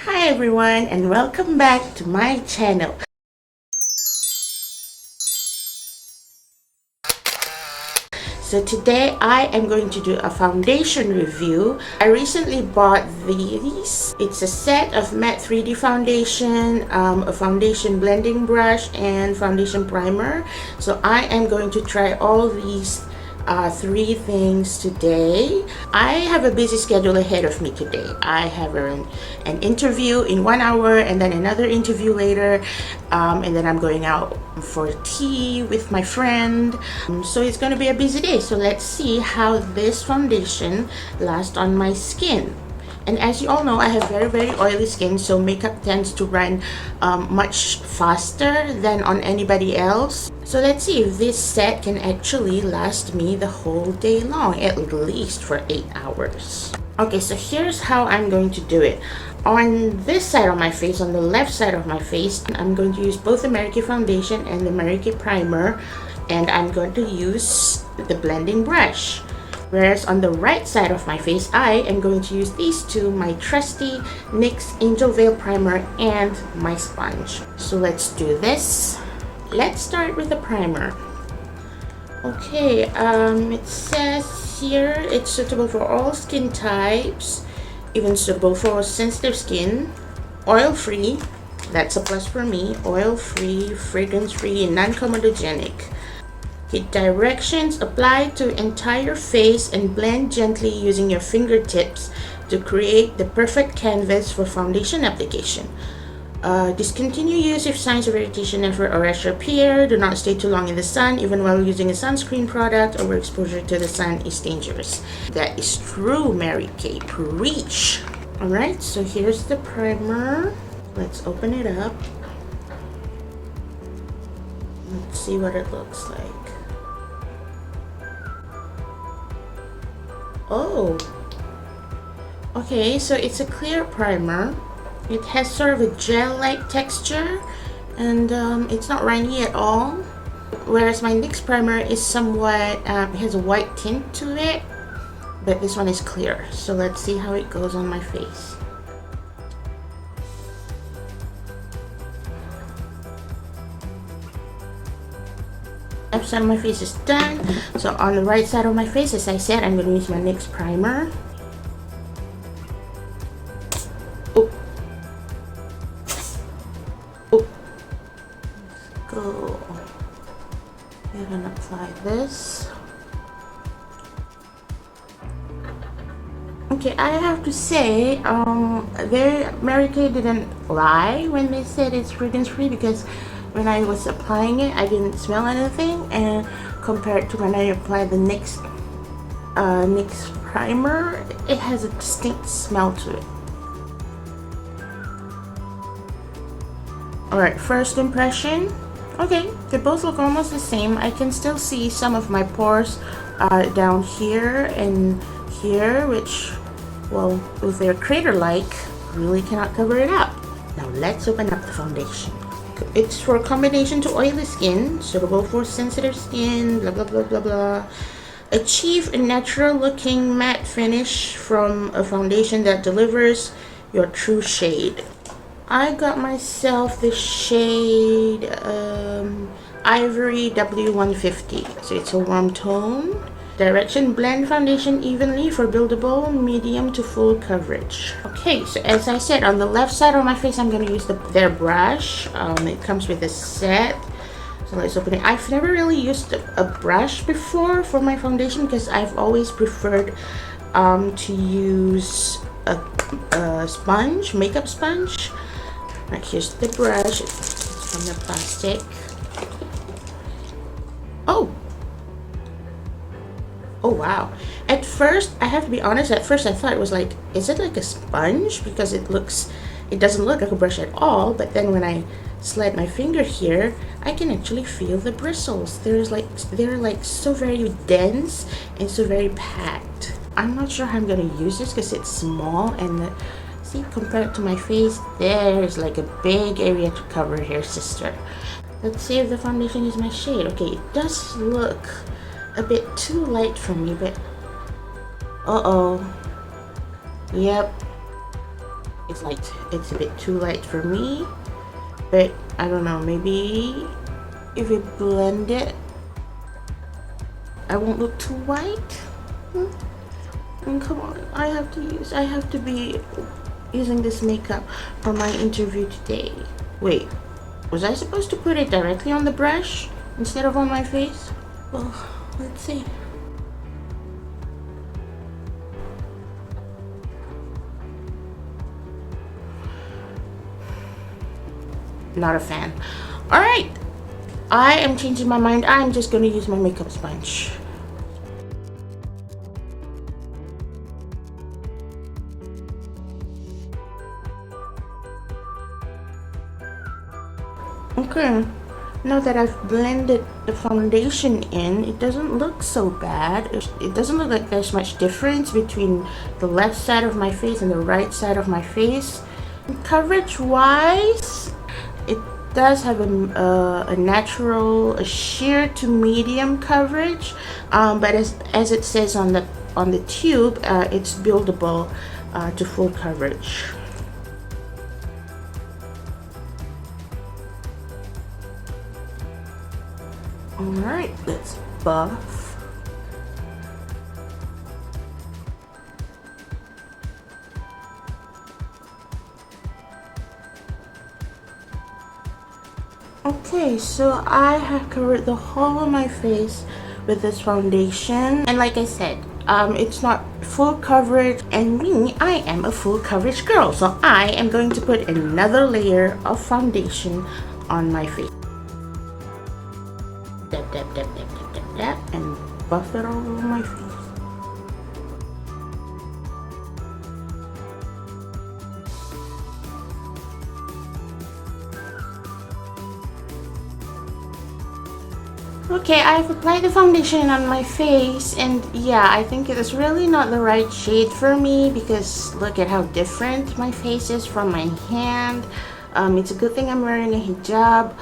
Hi everyone and welcome back to my channel. So today I am going to do a foundation review. I recently bought these. It's a set of matte 3D foundation, a foundation blending brush, and foundation primer. So I am going to try all these three things today. I have a busy schedule ahead of me today. I have an interview in 1 hour and then another interview later, and then I'm going out for tea with my friend. So it's going to be a busy day. So let's see how this foundation lasts on my skin. And as you all know, I have very oily skin, so makeup tends to run much faster than on anybody else. So let's see if this set can actually last me the whole day long, at least for 8 hours. Okay, so here's how I'm going to do it. On this side of my face, on the left side of my face, I'm going to use both the Mary Kay foundation and the Mary Kay primer, and I'm going to use the blending brush. Whereas on the right side of my face, I am going to use these two, my trusty NYX Angel Veil Primer and my sponge. So let's do this. Let's start with the primer. Okay, it says here it's suitable for all skin types, even suitable for sensitive skin, oil-free, that's a plus for me, oil-free, fragrance-free, and non-comedogenic. Okay, directions: apply to entire face and blend gently using your fingertips to create the perfect canvas for foundation application. Discontinue use if signs of irritation or rash appear. Do not stay too long in the sun, even while using a sunscreen product. Overexposure to the sun is dangerous. That is true, Mary Kay. Preach! Alright, so here's the primer. Let's open it up. Let's see what it looks like. Oh, okay, so it's a clear primer. It has sort of a gel-like texture, and it's not runny at all. Whereas my NYX primer is somewhat, has a white tint to it, but this one is clear. So let's see how it goes on my face. Left side of my face is done. So on the right side of my face, as I said, I'm going to use my NYX primer. Oh. Oh. Let's go. I'm going to apply this. Okay, I have to say, Mary Kay didn't lie when they said it's fragrance free, because when I was applying it, I didn't smell anything, and compared to when I applied the NYX primer, it has a distinct smell to it. Alright, first impression. Okay, they both look almost the same. I can still see some of my pores down here and here, which, well, with their crater-like, really cannot cover it up. Now let's open up the foundation. It's for a combination to oily skin, suitable for sensitive skin, blah blah blah blah blah. Achieve a natural looking matte finish from a foundation that delivers your true shade. I got myself the shade Ivory W150, so it's a warm tone. Direction: blend foundation evenly for buildable medium to full coverage. Okay, so as I said, on the left side of my face, I'm going to use their brush. It comes with a set. So let's open it. I've never really used a brush before for my foundation, because I've always preferred to use a sponge, makeup sponge. Right, here's the brush. It's from the plastic. Oh wow. At first, I have to be honest, at first I thought it was like, is it like a sponge? Because it doesn't look like a brush at all. But then when I slide my finger here, I can actually feel the bristles. They're like so very dense and so very packed. I'm not sure how I'm gonna use this because it's small, and see, compared to my face, there's like a big area to cover here, sister. Let's see if the foundation is my shade. Okay, it does look a bit too light for me, but yep, It's light. It's a bit too light for me, but I don't know, maybe if we blend it, I won't look too white. And come on, I have to be using this makeup for my interview today. Wait, was I supposed to put it directly on the brush instead of on my face? Well, let's see. Not a fan. All right, I am changing my mind. I'm just going to use my makeup sponge. Okay, now that I've blended the foundation in, it doesn't look so bad. It doesn't look like there's much difference between the left side of my face and the right side of my face. Coverage wise, it does have a natural, a sheer to medium coverage, but as it says on the tube, it's buildable to full coverage. Alright, let's buff. Okay, so I have covered the whole of my face with this foundation, and like I said, it's not full coverage, and me, I am a full coverage girl, so I am going to put another layer of foundation on my face. Dab, dab, dab, dab, dab, dab, dab, and buff it all over my face. Okay, I've applied the foundation on my face, and yeah, I think it is really not the right shade for me because look at how different my face is from my hand. It's a good thing I'm wearing a hijab.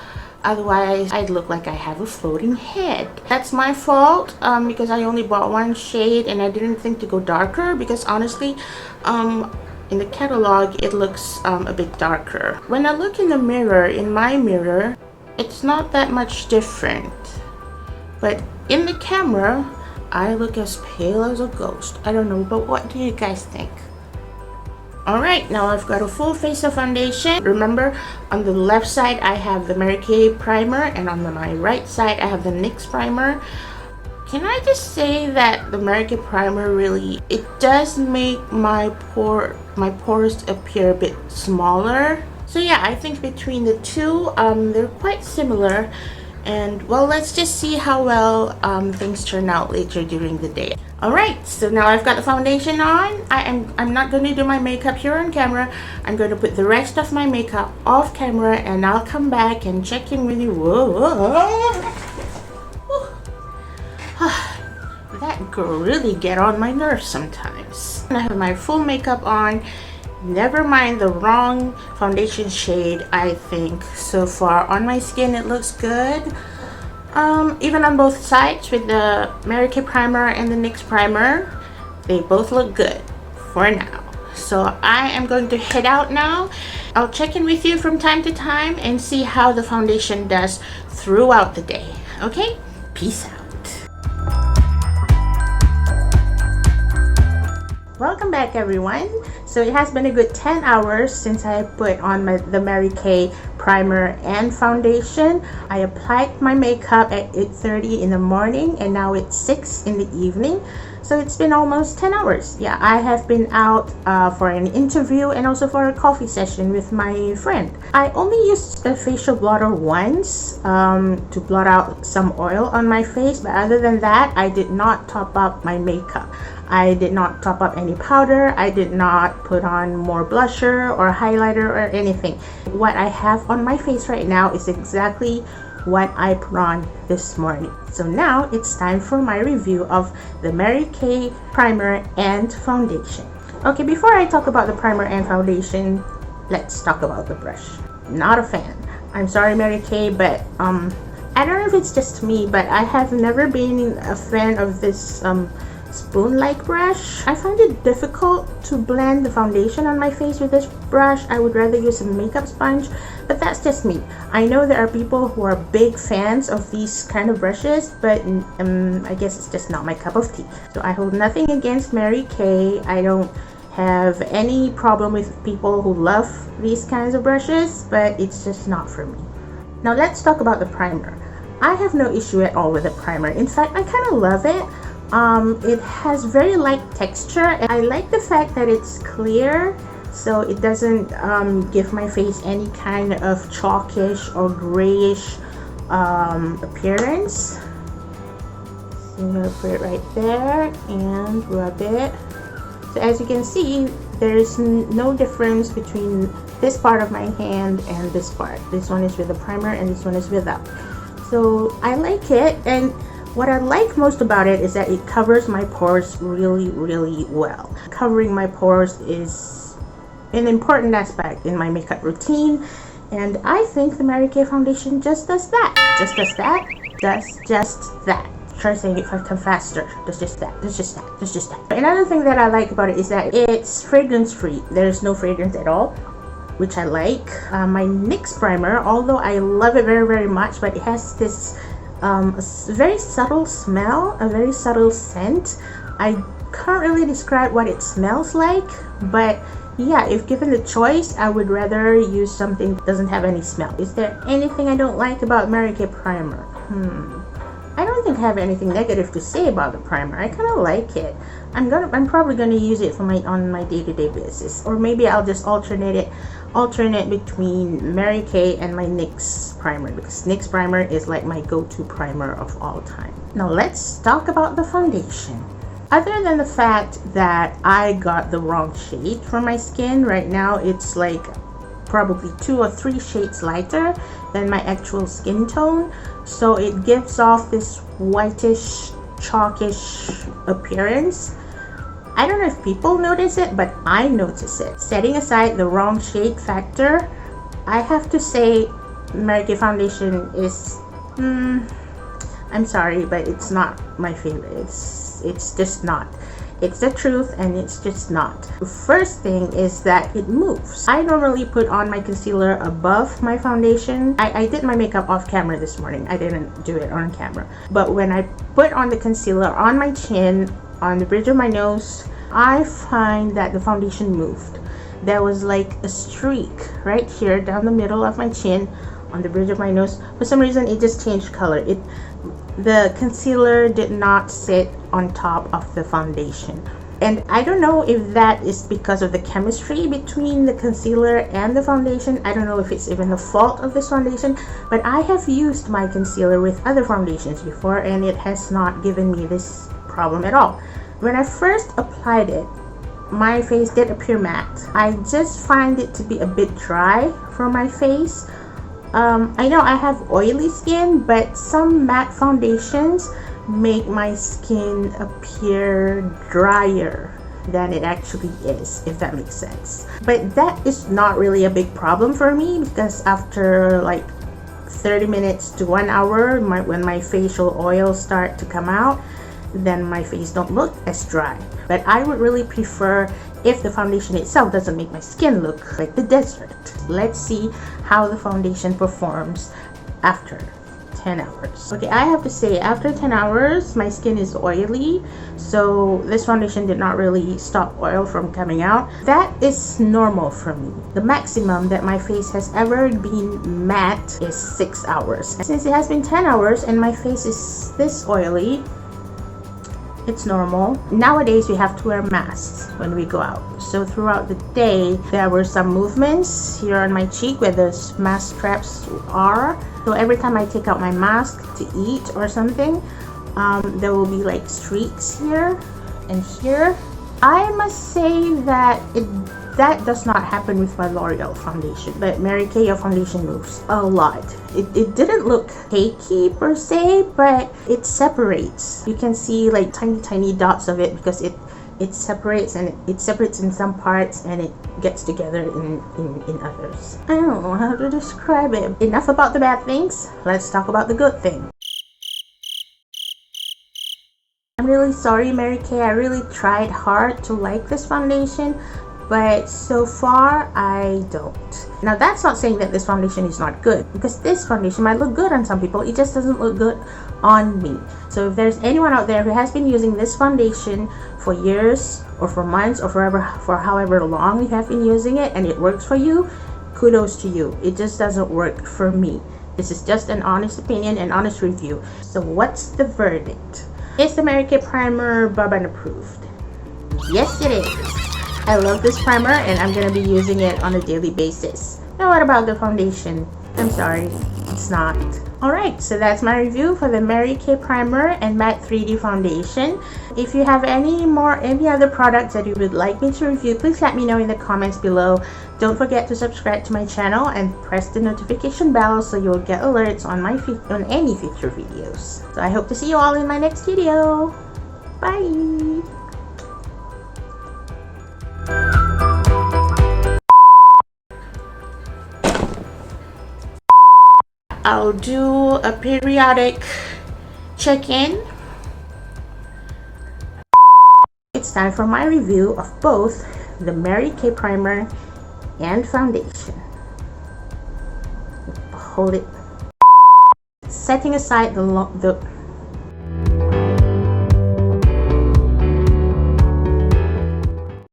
Otherwise, I'd look like I have a floating head. That's my fault because I only bought one shade and I didn't think to go darker because honestly, in the catalog, it looks a bit darker. When I look in the mirror, in my mirror, it's not that much different. But in the camera, I look as pale as a ghost. I don't know, but what do you guys think? Alright, now I've got a full face of foundation. Remember, on the left side I have the Mary Kay primer, and on my right side I have the NYX primer. Can I just say that the Mary Kay primer really, it does make my pores appear a bit smaller. So yeah, I think between the two, they're quite similar. And well, let's just see how well things turn out later during the day. Alright, so now I've got the foundation on. I'm not going to do my makeup here on camera. I'm going to put the rest of my makeup off camera and I'll come back and check in with you. That girl really get on my nerves sometimes. I have my full makeup on. Never mind the wrong foundation shade, I think. So far on my skin it looks good. Even on both sides with the Mary Kay primer and the NYX primer, they both look good for now. So I am going to head out now. I'll check in with you from time to time and see how the foundation does throughout the day. Okay? Peace out. Welcome back everyone. So it has been a good 10 hours since I put on the Mary Kay primer and foundation. I applied my makeup at 8:30 in the morning and now it's 6 in the evening. So it's been almost 10 hours. Yeah, I have been out for an interview and also for a coffee session with my friend. I only used the facial blotter once to blot out some oil on my face, but other than that, I did not top up my makeup. I did not top up any powder. I did not put on more blusher or highlighter or anything. What I have on my face right now is exactly what I put on this morning. So now it's time for my review of the Mary Kay primer and foundation. Okay, before I talk about the primer and foundation, let's talk about the brush. Not a fan. I'm sorry, Mary Kay, but I don't know if it's just me, but I have never been a fan of this spoon-like brush. I find it difficult to blend the foundation on my face with this brush. I would rather use a makeup sponge, but that's just me. I know there are people who are big fans of these kind of brushes, but I guess it's just not my cup of tea. So I hold nothing against Mary Kay. I don't have any problem with people who love these kinds of brushes, but it's just not for me. Now let's talk about the primer. I have no issue at all with the primer. In fact, I kind of love it. It has very light texture, and I like the fact that it's clear, so it doesn't give my face any kind of chalkish or grayish appearance. So I'm gonna put it right there and rub it. So as you can see, there's no difference between this part of my hand and this part. This one is with a primer and this one is without. So I like it, and what I like most about it is that it covers my pores really, really well. Covering my pores is an important aspect in my makeup routine, and I think the Mary Kay foundation just does that. Just does that. Just that. Try saying it 5 times faster. Does just that. Does just that. Does just that. Another thing that I like about it is that it's fragrance free. There's no fragrance at all, which I like. My NYX primer, although I love it very, very much, but it has this a very subtle smell, a very subtle scent. I can't really describe what it smells like, but yeah, if given the choice, I would rather use something that doesn't have any smell. Is there anything I don't like about Mary Kay primer? I don't think I have anything negative to say about the primer. I kind of like it. I'm probably gonna use it for on my day-to-day basis, or maybe I'll just alternate between Mary Kay and my NYX primer, because NYX primer is like my go-to primer of all time. Now let's talk about the foundation. Other than the fact that I got the wrong shade for my skin, right now it's like probably 2 or 3 shades lighter than my actual skin tone, so it gives off this whitish, chalkish appearance. I don't know if people notice it, but I notice it. Setting aside the wrong shade factor, I have to say Mary Kay foundation is, I'm sorry, but it's not my favorite. It's just not. It's the truth, and it's just not. The first thing is that it moves. I normally put on my concealer above my foundation. I did my makeup off camera this morning. I didn't do it on camera. But when I put on the concealer on my chin, on the bridge of my nose, I find that the foundation moved. There was like a streak right here down the middle of my chin on the bridge of my nose. For some reason, it just changed color. The concealer did not sit on top of the foundation, and I don't know if that is because of the chemistry between the concealer and the foundation. I don't know if it's even the fault of this foundation, but I have used my concealer with other foundations before, and it has not given me this problem at all. When I first applied it, my face did appear matte. I just find it to be a bit dry for my face. I know I have oily skin, but some matte foundations make my skin appear drier than it actually is, if that makes sense. But that is not really a big problem for me, because after like 30 minutes to 1 hour, when my facial oils start to come out, then my face don't look as dry. But I would really prefer if the foundation itself doesn't make my skin look like the desert. Let's see how the foundation performs after 10 hours. Okay, I have to say, after 10 hours, my skin is oily, so this foundation did not really stop oil from coming out. That is normal for me. The maximum that my face has ever been matte is 6 hours. Since it has been 10 hours and my face is this oily, it's normal. Nowadays, we have to wear masks when we go out. So throughout the day, there were some movements here on my cheek where the mask straps are. So every time I take out my mask to eat or something, there will be like streaks here and here. I must say that that does not happen with my L'Oreal foundation, but Mary Kay, your foundation moves a lot. It didn't look cakey per se, but it separates. You can see like tiny dots of it because it separates, and it separates in some parts and it gets together in others. I don't know how to describe it. Enough about the bad things. Let's talk about the good thing. I'm really sorry, Mary Kay. I really tried hard to like this foundation, but so far I don't. Now that's not saying that this foundation is not good, because this foundation might look good on some people, it just doesn't look good on me. So if there's anyone out there who has been using this foundation for years or for months or for however long you have been using it and it works for you, kudos to you. It just doesn't work for me. This is just an honest opinion and honest review. So what's the verdict? Is the Mary Kay primer Bourbon approved? Yes, it is. I love this primer and I'm gonna be using it on a daily basis. Now what about the foundation? I'm sorry, it's not. Alright, so that's my review for the Mary Kay primer and matte 3D foundation. If you have any other products that you would like me to review, please let me know in the comments below. Don't forget to subscribe to my channel and press the notification bell so you'll get alerts on any future videos. So I hope to see you all in my next video. Bye! I'll do a periodic check-in. It's time for my review of both the Mary Kay primer and foundation. Hold it. Setting aside the